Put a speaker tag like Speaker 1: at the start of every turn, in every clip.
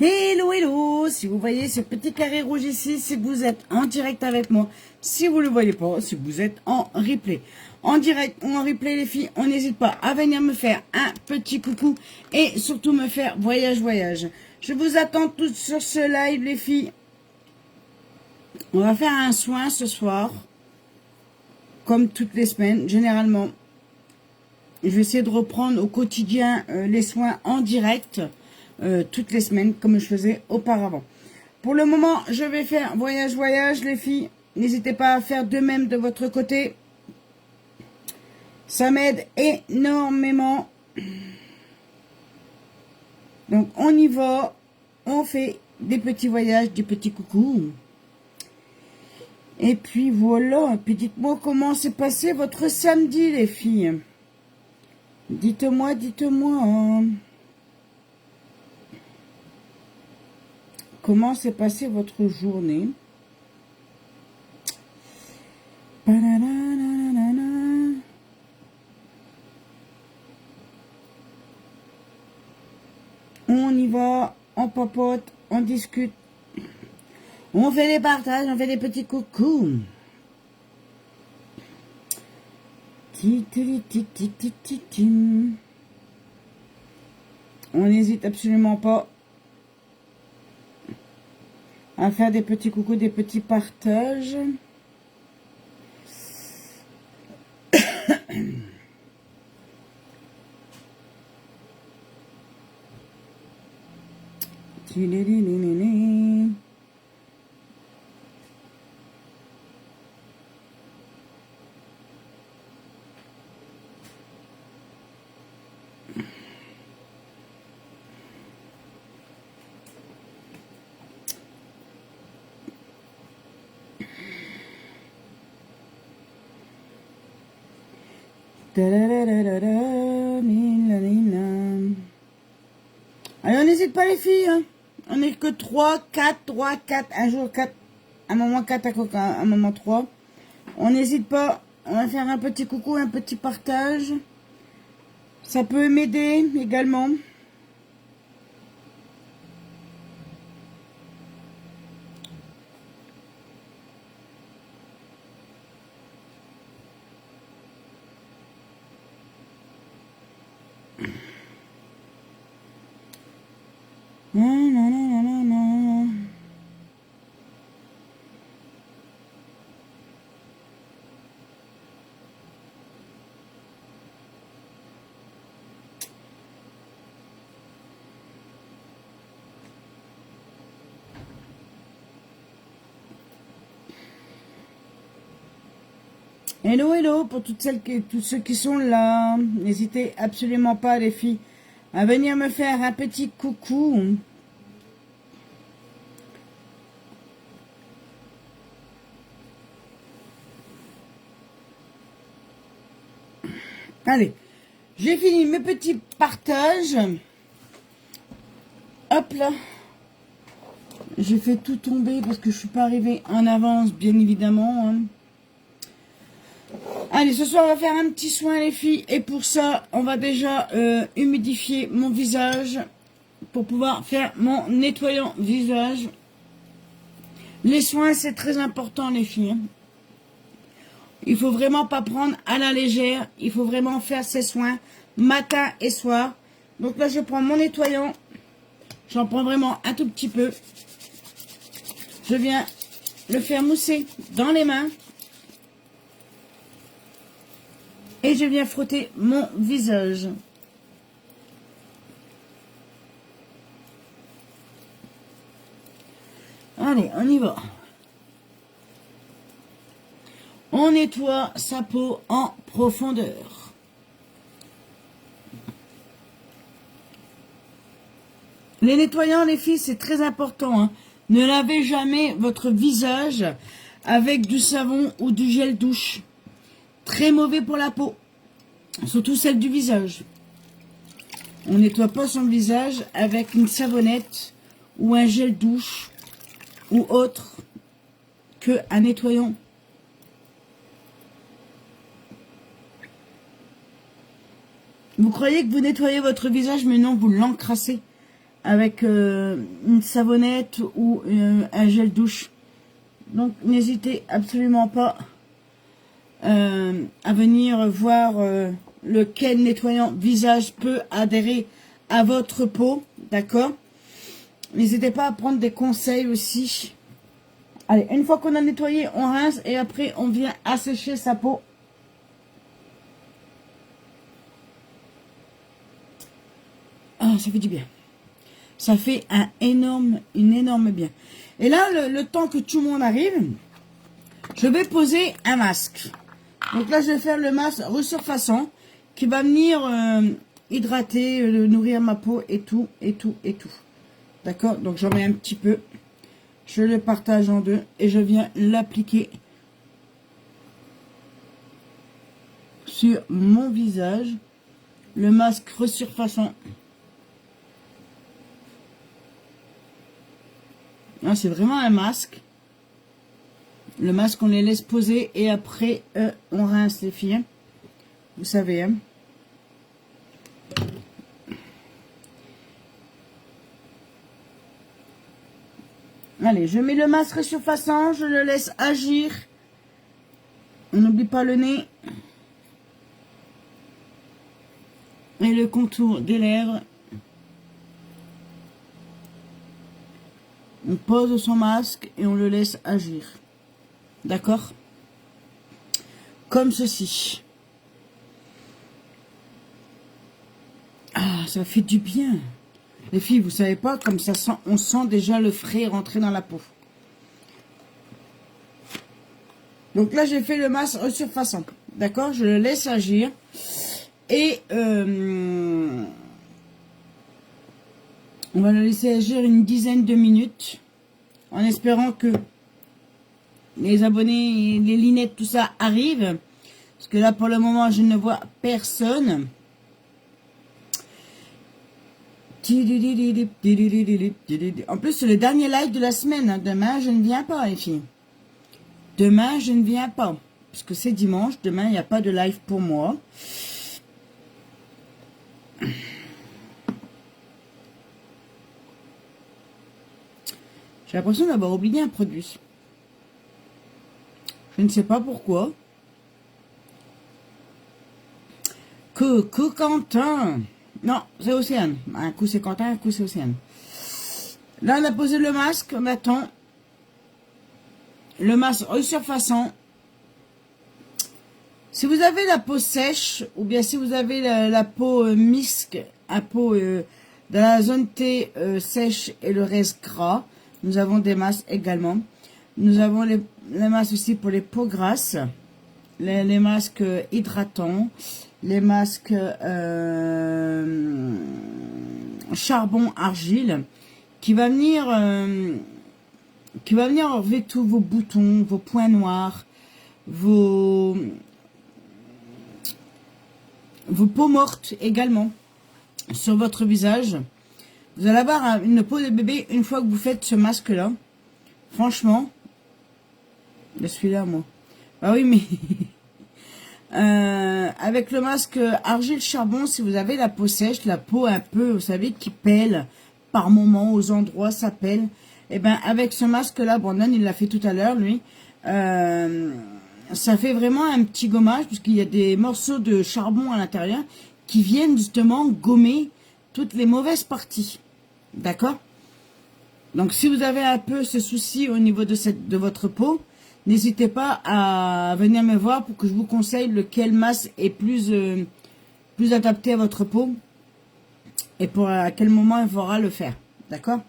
Speaker 1: Hello, hello! Si vous voyez ce petit carré rouge ici, c'est que vous êtes en direct avec moi. Si vous ne le voyez pas, c'est que vous êtes en replay. En direct ou en replay, les filles, on n'hésite pas à venir me faire un petit coucou et surtout me faire voyage. Je vous attends toutes sur ce live, les filles. On va faire un soin ce soir, comme toutes les semaines, généralement. Je vais essayer de reprendre au quotidien les soins en direct. Toutes les semaines comme je faisais auparavant. Pour le moment, je vais faire voyage, les filles. N'hésitez pas à faire de même de votre côté. Ça m'aide énormément. Donc, on y va. On fait des petits voyages, des petits coucous. Et puis, voilà. Et puis, dites-moi comment s'est passé votre samedi, les filles. Dites-moi. Comment s'est passée votre journée? On y va, on papote, on discute. On fait des partages, on fait des petits coucous. On n'hésite absolument pas à faire des petits coucous, des petits partages. Alors n'hésite pas les filles, hein. On n'est que 3, 4, un jour 4, un moment 4, un moment 3. On n'hésite pas, on va faire un petit coucou, un petit partage. Ça peut m'aider également. Non. Hello, pour toutes celles tous ceux qui sont là. N'hésitez absolument pas, les filles, à venir me faire un petit coucou. Allez, j'ai fini mes petits partages. Hop là. J'ai fait tout tomber parce que je suis pas arrivée en avance, bien évidemment. Hein. Allez, ce soir, on va faire un petit soin, les filles. Et pour ça, on va déjà humidifier mon visage pour pouvoir faire mon nettoyant visage. Les soins, c'est très important, les filles. Il faut vraiment pas prendre à la légère. Il faut vraiment faire ces soins matin et soir. Donc là, je prends mon nettoyant. J'en prends vraiment un tout petit peu. Je viens le faire mousser dans les mains. Et je viens frotter mon visage. Allez, on y va. On nettoie sa peau en profondeur. Les nettoyants, les filles, c'est très important. Hein. Ne lavez jamais votre visage avec du savon ou du gel douche. Très mauvais pour la peau. Surtout celle du visage. On nettoie pas son visage avec une savonnette ou un gel douche ou autre que un nettoyant. Vous croyez que vous nettoyez votre visage, mais non, vous l'encrassez. avec une savonnette ou un gel douche. Donc n'hésitez absolument pas à venir voir lequel nettoyant visage peut adhérer à votre peau, d'accord? N'hésitez pas à prendre des conseils aussi. Allez, une fois qu'on a nettoyé, on rince et après on vient assécher sa peau. Ah, ça fait du bien. Ça fait une énorme bien. Et là, le temps que tout le monde arrive, je vais poser un masque. Donc là, je vais faire le masque resurfaçant qui va venir hydrater, nourrir ma peau et tout, et tout, et tout. D'accord? Donc j'en mets un petit peu. Je le partage en deux et je viens l'appliquer sur mon visage. Le masque resurfaçant. Ah, c'est vraiment un masque. Le masque, on les laisse poser et après, on rince les filles. Vous savez, hein. Allez, je mets le masque resurfaçant, je le laisse agir. On n'oublie pas le nez. Et le contour des lèvres. On pose son masque et on le laisse agir. D'accord? Comme ceci. Ah, ça fait du bien. Les filles, vous savez pas, comme ça sent, on sent déjà le frais rentrer dans la peau. Donc là, j'ai fait le masque resurfaçant. D'accord? Je le laisse agir. Et on va le laisser agir une dizaine de minutes. En espérant que les abonnés, les linettes, tout ça arrive. Parce que là, pour le moment, je ne vois personne. En plus, c'est le dernier live de la semaine. Hein. Demain, je ne viens pas, les filles. Demain, je ne viens pas. Parce que c'est dimanche. Demain, il n'y a pas de live pour moi. J'ai l'impression d'avoir oublié un produit. Je ne sais pas pourquoi. Coucou Quentin. Non, c'est Océane. Un coup c'est Quentin, un coup c'est Océane. Là, on a posé le masque. On attend. Le masque resurfaçant. Si vous avez la peau sèche, ou bien si vous avez la peau misque, la peau dans la zone T sèche et le reste gras, nous avons des masques également. Nous avons les masques aussi pour les peaux grasses, les masques hydratants, les masques charbon argile, qui va venir enlever tous vos boutons, vos points noirs, vos peaux mortes également sur votre visage. Vous allez avoir une peau de bébé une fois que vous faites ce masque là. Franchement, je suis là moi. Ah oui, mais avec le masque argile charbon, si vous avez la peau sèche, la peau un peu, vous savez, qui pèle par moments aux endroits, ça pèle. Et ben avec ce masque là, Brandon il l'a fait tout à l'heure lui. Ça fait vraiment un petit gommage puisqu'il y a des morceaux de charbon à l'intérieur qui viennent justement gommer toutes les mauvaises parties. D'accord? Donc si vous avez un peu ce souci au niveau de votre peau, n'hésitez pas à venir me voir pour que je vous conseille lequel masque est plus adapté à votre peau et à quel moment il faudra le faire. D'accord?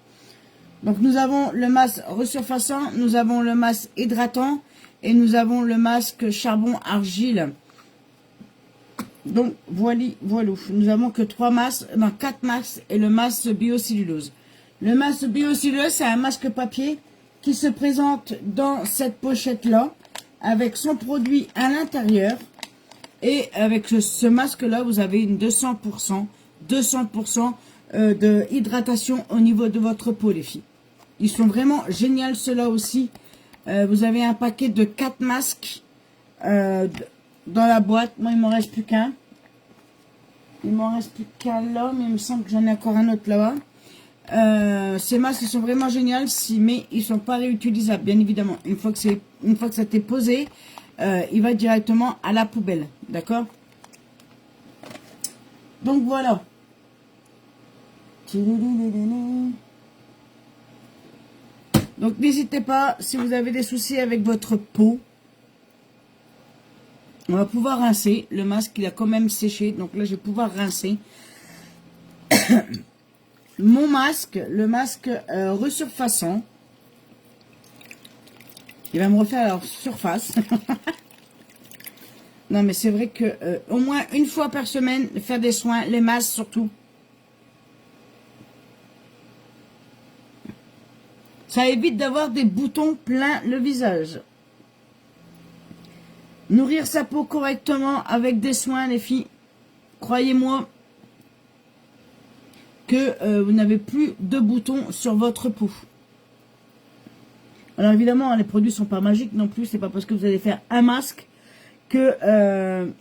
Speaker 1: Donc nous avons le masque resurfaçant, nous avons le masque hydratant et nous avons le masque charbon argile. Donc voilà. Nous avons que 4 masques et le masque biocellulose. Le masque biocellulose, c'est un masque papier qui se présente dans cette pochette là avec son produit à l'intérieur. Et avec ce masque là, vous avez une 200% de hydratation au niveau de votre peau, les filles. Ils sont vraiment géniaux, ceux-là aussi. Vous avez un paquet de 4 masques dans la boîte. Moi, il m'en reste plus qu'un. Il m'en reste plus qu'un là, mais il me semble que j'en ai encore un autre là-bas. Ces masques ils sont vraiment géniaux, mais ils sont pas réutilisables, bien évidemment. Une fois que ça t'est posé, il va directement à la poubelle, d'accord? Donc voilà. Donc n'hésitez pas, si vous avez des soucis avec votre peau, on va pouvoir rincer. Le masque il a quand même séché, donc là je vais pouvoir rincer. Mon masque, le masque resurfaçant, il va me refaire la surface. Non mais c'est vrai que au moins une fois par semaine, faire des soins, les masques surtout. Ça évite d'avoir des boutons plein le visage. Nourrir sa peau correctement avec des soins, les filles. Croyez-moi que vous n'avez plus de boutons sur votre peau. Alors évidemment, les produits sont pas magiques non plus. C'est pas parce que vous allez faire un masque que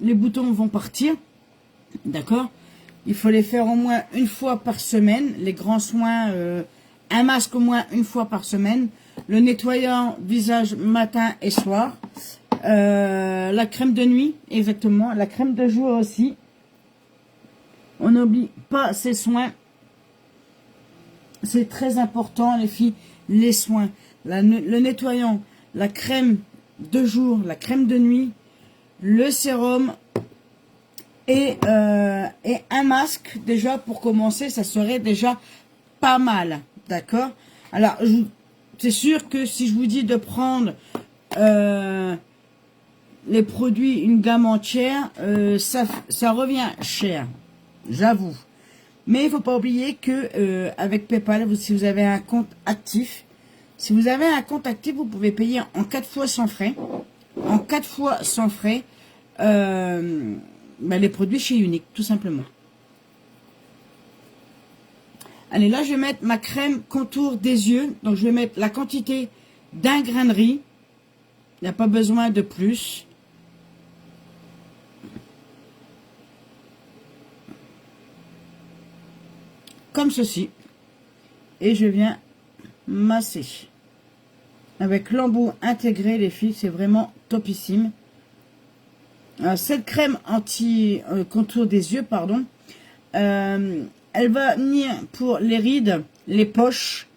Speaker 1: les boutons vont partir. D'accord? Il faut les faire au moins une fois par semaine. Les grands soins, un masque au moins une fois par semaine. Le nettoyant visage matin et soir. La crème de nuit, exactement. La crème de jour aussi. On n'oublie pas ces soins. C'est très important, les filles. Les soins. Le nettoyant, la crème de jour, la crème de nuit, le sérum et un masque. Déjà, pour commencer, ça serait déjà pas mal. D'accord? Alors, c'est sûr que si je vous dis de prendre les produits, une gamme entière, ça revient cher, j'avoue. Mais il faut pas oublier que avec PayPal, si vous avez un compte actif, vous pouvez payer en 4 fois sans frais. En 4 fois sans frais, les produits chez Unique, tout simplement. Allez, là, je vais mettre ma crème contour des yeux. Donc, je vais mettre la quantité d'un grain de riz. Il n'y a pas besoin de plus. Comme ceci. Et je viens masser. Avec l'embout intégré, les filles, c'est vraiment topissime. Alors, cette crème anti-contour des yeux, pardon, elle va venir pour les rides, les poches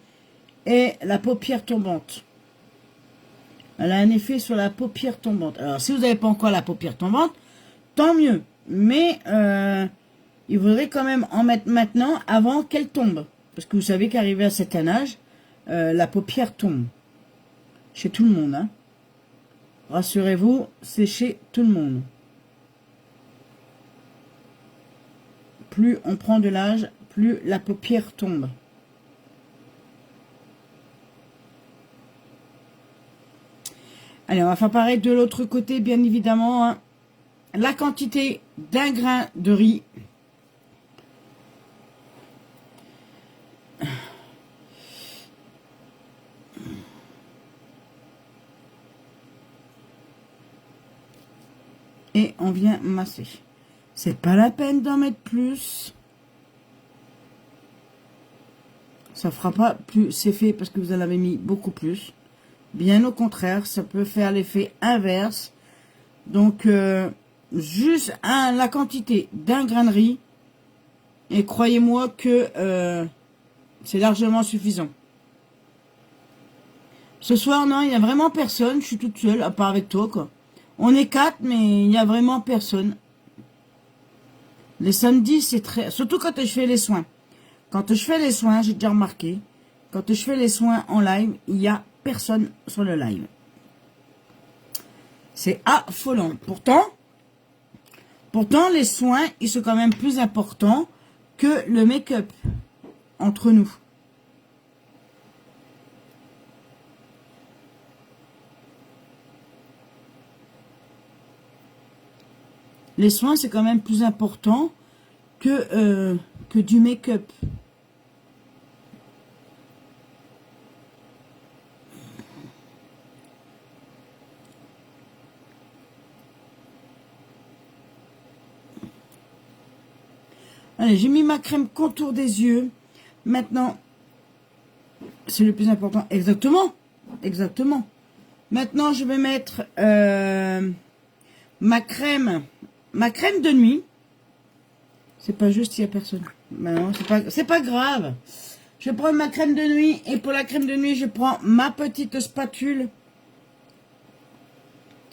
Speaker 1: et la paupière tombante. Elle a un effet sur la paupière tombante. Alors, si vous n'avez pas encore la paupière tombante, tant mieux. Mais il faudrait quand même en mettre maintenant avant qu'elle tombe. Parce que vous savez qu'arrivé à cet âge, la paupière tombe. Chez tout le monde. Hein. Rassurez-vous, c'est chez tout le monde. Plus on prend de l'âge, plus la paupière tombe. Allez, on va faire pareil de l'autre côté, bien évidemment. Hein. La quantité d'un grain de riz. Et on vient masser. C'est pas la peine d'en mettre plus. Ça fera pas plus effet parce que vous en avez mis beaucoup plus. Bien au contraire, ça peut faire l'effet inverse. Donc, juste la quantité d'un grain de riz. Et croyez-moi que c'est largement suffisant. Ce soir, non, il n'y a vraiment personne. Je suis toute seule, à part avec toi, quoi. On est 4, mais il n'y a vraiment personne. Les samedis, c'est très... Surtout quand je fais les soins. Quand je fais les soins, j'ai déjà remarqué, quand je fais les soins en live, il n'y a personne sur le live. C'est affolant. Pourtant, les soins, ils sont quand même plus importants que le make-up entre nous. Les soins, c'est quand même plus important que du make-up. Allez, j'ai mis ma crème contour des yeux. Maintenant, C'est le plus important. Exactement. Exactement. Maintenant, je vais mettre ma crème de nuit. C'est pas juste, il n'y a personne. Ben non, c'est pas grave. Je prends ma crème de nuit et pour la crème de nuit, je prends ma petite spatule.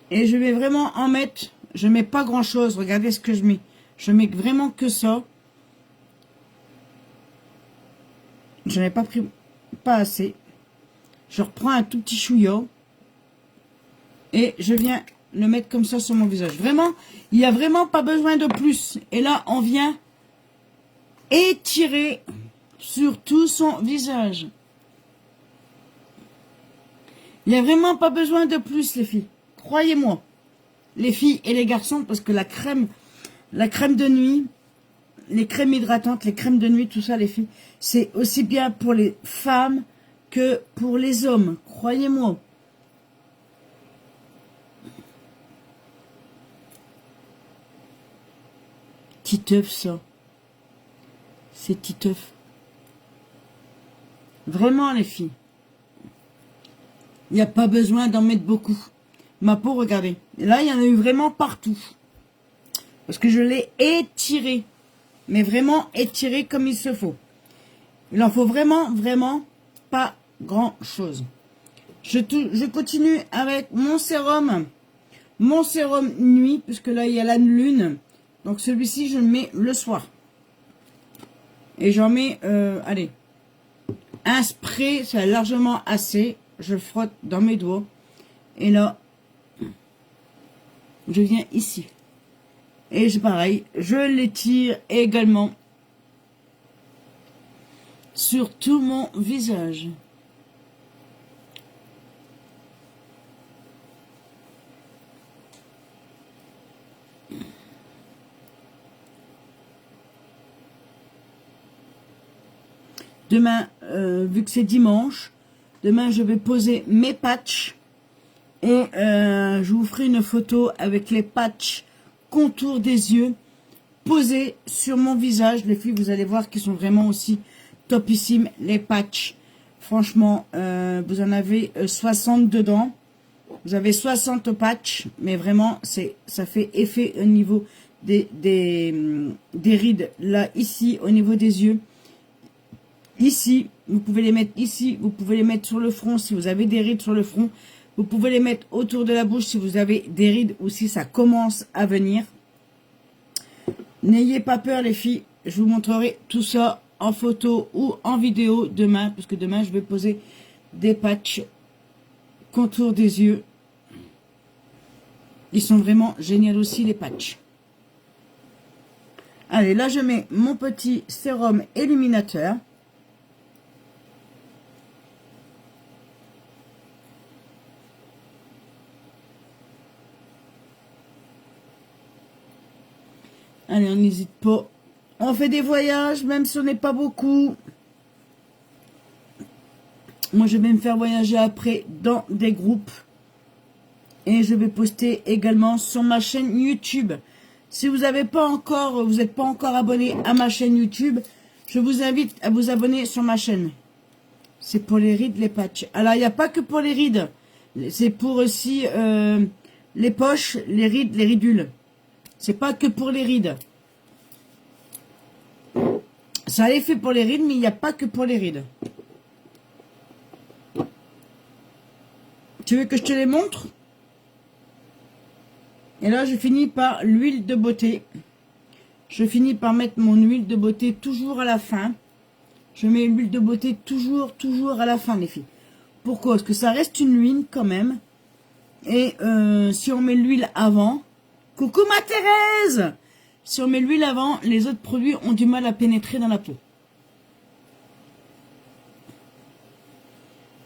Speaker 1: Et je vais vraiment en mettre, je mets pas grand chose, regardez ce que je mets. Je mets vraiment que ça. Je n'ai pas pris, pas assez. Je reprends un tout petit chouillot. Et je viens le mettre comme ça sur mon visage. Vraiment, il n'y a vraiment pas besoin de plus. Et là, on vient étirer sur tout son visage. Il n'y a vraiment pas besoin de plus, les filles. Croyez-moi. Les filles et les garçons, parce que la crème de nuit, les crèmes hydratantes, les crèmes de nuit, tout ça, les filles, c'est aussi bien pour les femmes que pour les hommes. Croyez-moi. Titeuf, ça. C'est titeuf. Vraiment, les filles. Il n'y a pas besoin d'en mettre beaucoup. Ma peau, regardez. Et là, il y en a eu vraiment partout. Parce que je l'ai étiré. Mais vraiment étiré comme il se faut. Il en faut vraiment, vraiment pas grand chose. Je continue avec mon sérum. Mon sérum nuit, puisque là, il y a la lune. Donc, celui-ci, je le mets le soir. Et j'en mets, allez, un spray, c'est largement assez. Je le frotte dans mes doigts. Et là, je viens ici. Et c'est pareil, je l'étire également sur tout mon visage. Demain, vu que c'est dimanche, demain je vais poser mes patchs. Et je vous ferai une photo avec les patchs contour des yeux posés sur mon visage. Les filles, vous allez voir qu'ils sont vraiment aussi topissimes, les patchs. Franchement, vous en avez 60 dedans. Vous avez 60 patchs, mais vraiment, ça fait effet au niveau des rides. Là, ici, au niveau des yeux. Ici, vous pouvez les mettre ici. Vous pouvez les mettre sur le front si vous avez des rides sur le front. Vous pouvez les mettre autour de la bouche si vous avez des rides ou si ça commence à venir. N'ayez pas peur, les filles. Je vous montrerai tout ça en photo ou en vidéo demain. Parce que demain, je vais poser des patchs contour des yeux. Ils sont vraiment géniaux aussi, les patchs. Allez, là, je mets mon petit sérum illuminateur. Allez, on n'hésite pas. On fait des voyages, même si on n'est pas beaucoup. Moi, je vais me faire voyager après dans des groupes. Et je vais poster également sur ma chaîne YouTube. Si vous n'êtes pas encore abonné à ma chaîne YouTube, je vous invite à vous abonner sur ma chaîne. C'est pour les rides, les patchs. Alors, il n'y a pas que pour les rides. C'est pour aussi les poches, les rides, les ridules. C'est pas que pour les rides. Ça est fait pour les rides, mais il n'y a pas que pour les rides. Tu veux que je te les montre? Et là, je finis par l'huile de beauté. Je finis par mettre mon huile de beauté toujours à la fin. Je mets l'huile de beauté toujours à la fin, les filles. Pourquoi? Parce que ça reste une huile quand même. Et si on met l'huile avant... Coucou ma Thérèse! Si on met l'huile avant, les autres produits ont du mal à pénétrer dans la peau.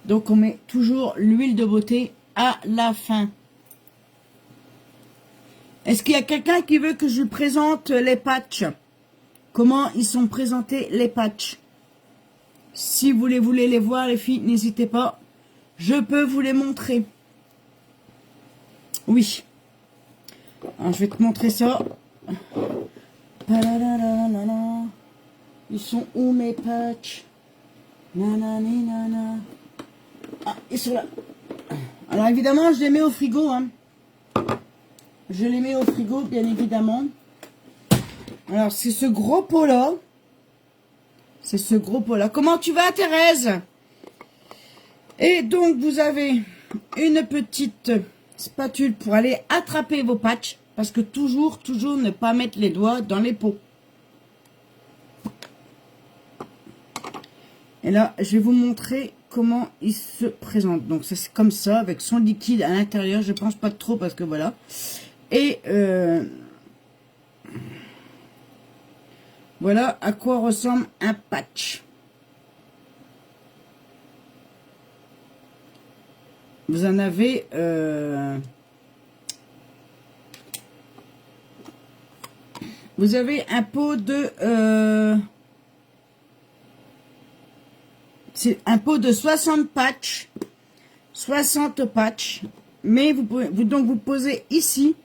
Speaker 1: Donc on met toujours l'huile de beauté à la fin. Est-ce qu'il y a quelqu'un qui veut que je lui présente les patchs? Comment ils sont présentés les patchs? Si vous voulez les voir, les filles, n'hésitez pas. Je peux vous les montrer. Oui. Alors, je vais te montrer ça. Ils sont où mes patchs? Nanani nana. Ah, ils sont là. Alors évidemment, je les mets au frigo. Hein. Je les mets au frigo, bien évidemment. Alors, c'est ce gros pot-là. C'est ce gros pot-là. Comment tu vas, Thérèse? Et donc, vous avez une petite spatule pour aller attraper vos patchs. Parce que toujours ne pas mettre les doigts dans les pots. Et là, je vais vous montrer comment il se présente. Donc, c'est comme ça, avec son liquide à l'intérieur. Je pense pas trop parce que voilà. Et voilà à quoi ressemble un patch. Vous en avez... vous avez un pot de... c'est un pot de 60 patchs. 60 patchs. Mais vous pouvez... donc vous posez ici.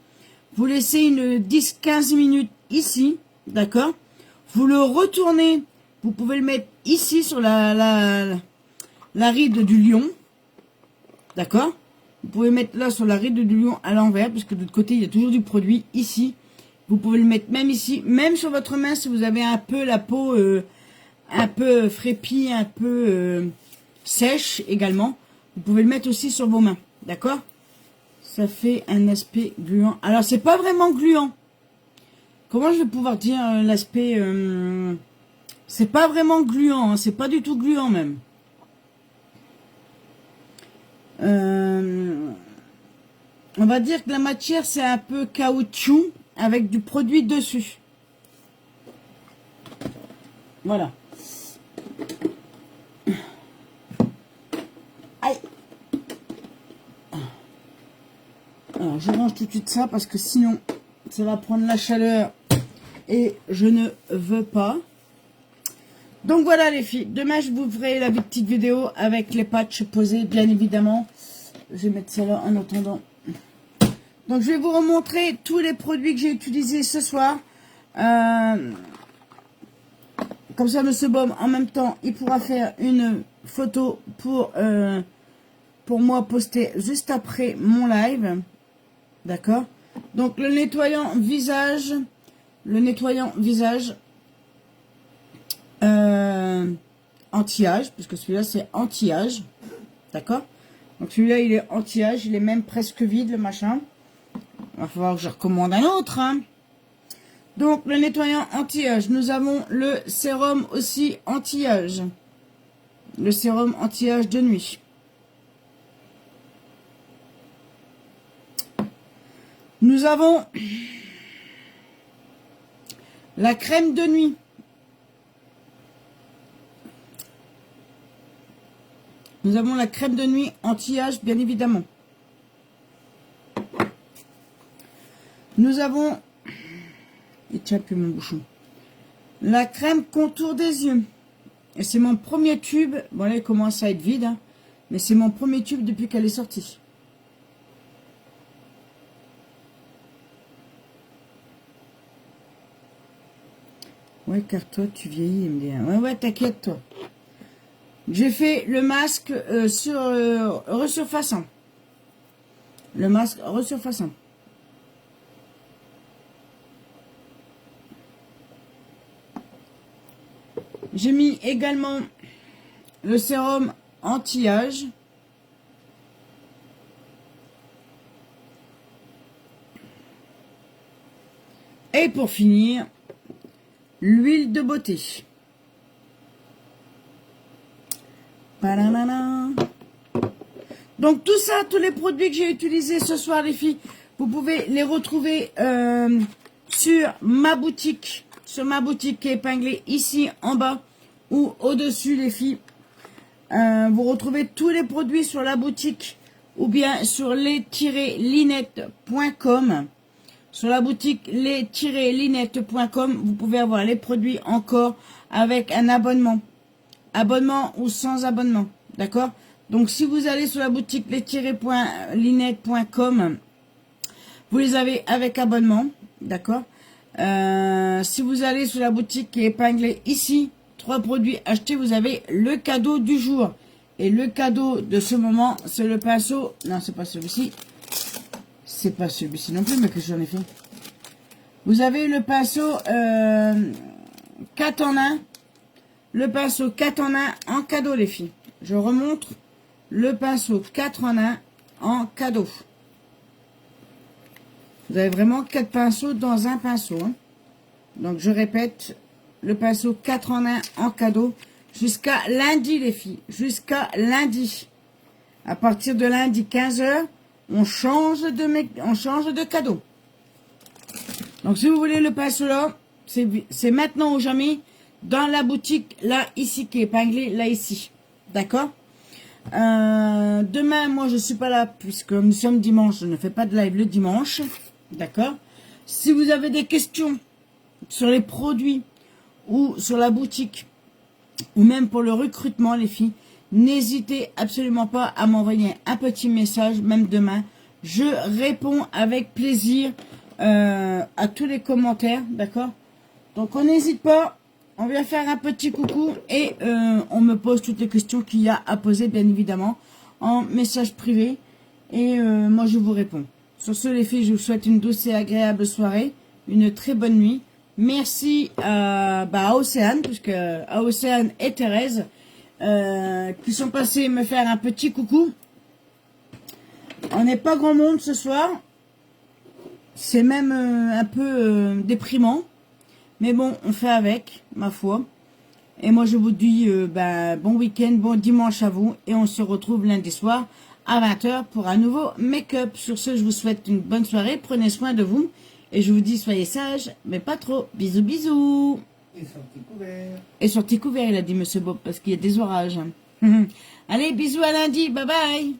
Speaker 1: Vous laissez une 10-15 minutes ici. D'accord? Vous le retournez. Vous pouvez le mettre ici sur la ride du lion. D'accord? Vous pouvez mettre là sur la ride du lion à l'envers. Parce que de l'autre côté, il y a toujours du produit ici. Vous pouvez le mettre même ici. Même sur votre main si vous avez un peu la peau un peu frépie, un peu sèche également. Vous pouvez le mettre aussi sur vos mains. D'accord? Ça fait un aspect gluant. Alors, c'est pas vraiment gluant. Comment je vais pouvoir dire l'aspect... c'est pas vraiment gluant. Hein, c'est pas du tout gluant même. On va dire que la matière, c'est un peu caoutchouc avec du produit dessus. Voilà. Aïe. Alors, je range tout de suite ça parce que sinon, ça va prendre la chaleur et je ne veux pas. Donc voilà les filles, demain je vous ferai la petite vidéo avec les patchs posés, bien évidemment. Je vais mettre ça là en attendant. Donc je vais vous remontrer tous les produits que j'ai utilisés ce soir. Comme ça, Monsieur Baume, en même temps, il pourra faire une photo pour moi poster juste après mon live. D'accord? Donc le nettoyant visage anti-âge, puisque celui-là c'est anti-âge. D'accord? Donc celui-là il est anti-âge, il est même presque vide le machin. Il va falloir que je recommande un autre. Hein. Donc le nettoyant anti-âge, nous avons le sérum aussi anti-âge. Le sérum anti-âge de nuit. Nous avons la crème de nuit. Nous avons la crème de nuit anti-âge, bien évidemment. Nous avons... il tient plus mon bouchon. La crème contour des yeux. Et c'est mon premier tube. Bon là, il commence à être vide. Hein, mais c'est mon premier tube depuis qu'elle est sortie. Ouais, car toi, tu vieillis, il me dit. Ouais, t'inquiète, toi. J'ai fait le masque resurfaçant. Le masque resurfaçant. J'ai mis également le sérum anti-âge. Et pour finir, l'huile de beauté. Donc tout ça, tous les produits que j'ai utilisés ce soir les filles, vous pouvez les retrouver sur ma boutique qui est épinglée ici en bas ou au-dessus les filles. Vous retrouvez tous les produits sur la boutique ou bien sur les-linettes.com. Sur la boutique les-linettes.com, vous pouvez avoir les produits encore avec un abonnement. Abonnement ou sans abonnement. D'accord? Donc, si vous allez sur la boutique les-linettes.com, vous les avez avec abonnement. D'accord? Si vous allez sur la boutique qui est épinglée ici, 3 produits achetés, vous avez le cadeau du jour. Et le cadeau de ce moment, c'est le pinceau. Non, c'est pas celui-ci. C'est pas celui-ci non plus, mais que j'en ai fait. Vous avez le pinceau 4 en 1. Le pinceau 4 en 1 en cadeau, les filles. Je remontre le pinceau 4 en 1 en cadeau. Vous avez vraiment 4 pinceaux dans un pinceau. Hein. Donc, je répète, le pinceau 4 en 1 en cadeau jusqu'à lundi, les filles. Jusqu'à lundi. À partir de lundi 15 h, on change de cadeau. Donc, si vous voulez le pinceau là, c'est maintenant ou jamais dans la boutique, là, ici, qui est épinglée, là, ici. D'accord? Demain, moi, je suis pas là, puisque nous sommes dimanche, je ne fais pas de live le dimanche. D'accord? Si vous avez des questions sur les produits ou sur la boutique, ou même pour le recrutement, les filles, n'hésitez absolument pas à m'envoyer un petit message, même demain. Je réponds avec plaisir à tous les commentaires, d'accord? Donc, on n'hésite pas. On vient faire un petit coucou et on me pose toutes les questions qu'il y a à poser, bien évidemment, en message privé. Et moi, je vous réponds. Sur ce, les filles, je vous souhaite une douce et agréable soirée, une très bonne nuit. Merci à Océane, puisque à Océane et Thérèse, qui sont passés me faire un petit coucou. On n'est pas grand monde ce soir. C'est même un peu déprimant. Mais bon, on fait avec, ma foi. Et moi, je vous dis bon week-end, bon dimanche à vous. Et on se retrouve lundi soir à 20 h pour un nouveau make-up. Sur ce, je vous souhaite une bonne soirée. Prenez soin de vous. Et je vous dis, soyez sages, mais pas trop. Bisous, bisous.
Speaker 2: Et sorti couvert.
Speaker 1: Et sorti couvert, il a dit Monsieur Bob, parce qu'il y a des orages. Allez, bisous à lundi. Bye bye.